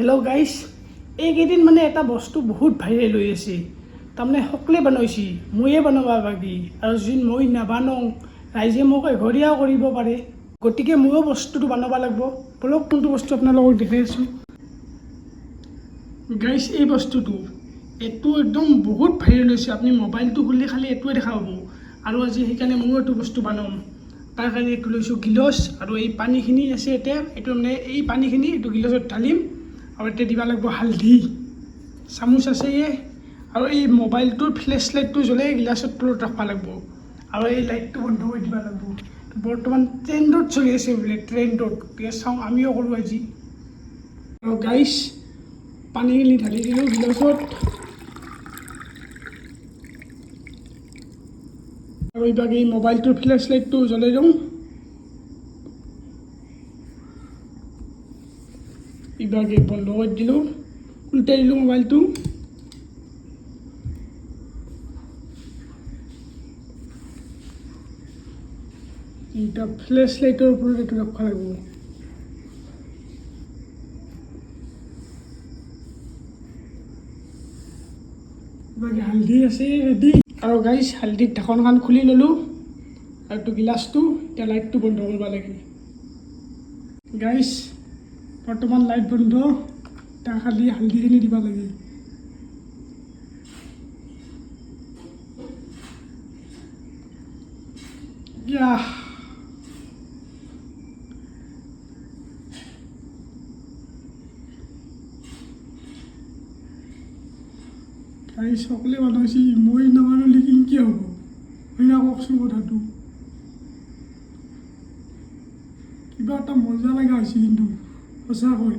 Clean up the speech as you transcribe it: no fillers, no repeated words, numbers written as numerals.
Hello' গাইছ, এইকেইদিন মানে এটা বস্তু বহুত ভাইৰেল হৈ আছে। তাৰমানে সকলোৱে বনাইছে, ময়ে বনাব বাকী, আৰু যি মই নাবানাওঁ ৰাইজে মোক এঘৰীয়াও কৰিব পাৰে। গতিকে ময়ো বস্তুটো বনাব লাগিব। বলক কোনটো বস্তু আপোনালোকক দেখাই আছোঁ। গাইছ, এই বস্তুটো এইটো একদম বহুত ভাইৰেল হৈছে। আপুনি মোবাইলটো খুলি খালি এইটোৱে দেখা পাব। আৰু আজি সেইকাৰণে ময়ো এইটো বস্তু বনাম। তাৰ কাৰণে এইটো লৈছোঁ গিলাচ, আৰু এই পানীখিনি আছে এতিয়া, এইটো মানে এই পানীখিনি এইটো গিলাচত ঢালিম। আৰু এতিয়া দিব লাগিব হালধি, চামুচ আছে আৰু এই মোবাইলটোৰ ফ্লেছ লাইটটো জ্বলাই গিলাচৰ তলত ৰাখিব লাগিব। আৰু এই লাইটটো বন্ধ কৰি দিব লাগিব। বৰ্তমান ট্ৰেণ্ডত চলি আছে বোলে, ট্ৰেণ্ডত। গতিকে চাওঁ, আমিও কৰোঁ আজি। আৰু গাইছ, পানীখিনি ঢালি দিলোঁ গিলাচত। আৰু এইভাগে এই মোবাইলটোৰ ফ্লেছ লাইটটো জ্বলাই দিওঁ। ইভাগে বন্ধ কৰি দিলোঁ, উল্টাই দিলোঁ মোবাইলটো। এতিয়া ফ্লেছ লাইটৰ ওপৰত এইটো ৰাখিব লাগিব। ইভাগে হালধি আছে ৰেডি। আৰু গাইছ, হালধিৰ ঢাকনখন খুলি ল'লোঁ। আৰু এইটো গিলাচটো এতিয়া লাইটটো বন্ধ কৰিব লাগে। গাইছ, বৰ্তমান লাইট বন্ধ। এতিয়া খালি হালধিখিনি দিব লাগে। গাইছ, সকলোৱে বনাইছে, মই নামানিলে কি হ'ব? হয় না, কওকচোন কথাটো। কিবা এটা মজা লগা হৈছে কিন্তু সঁচাকৈ।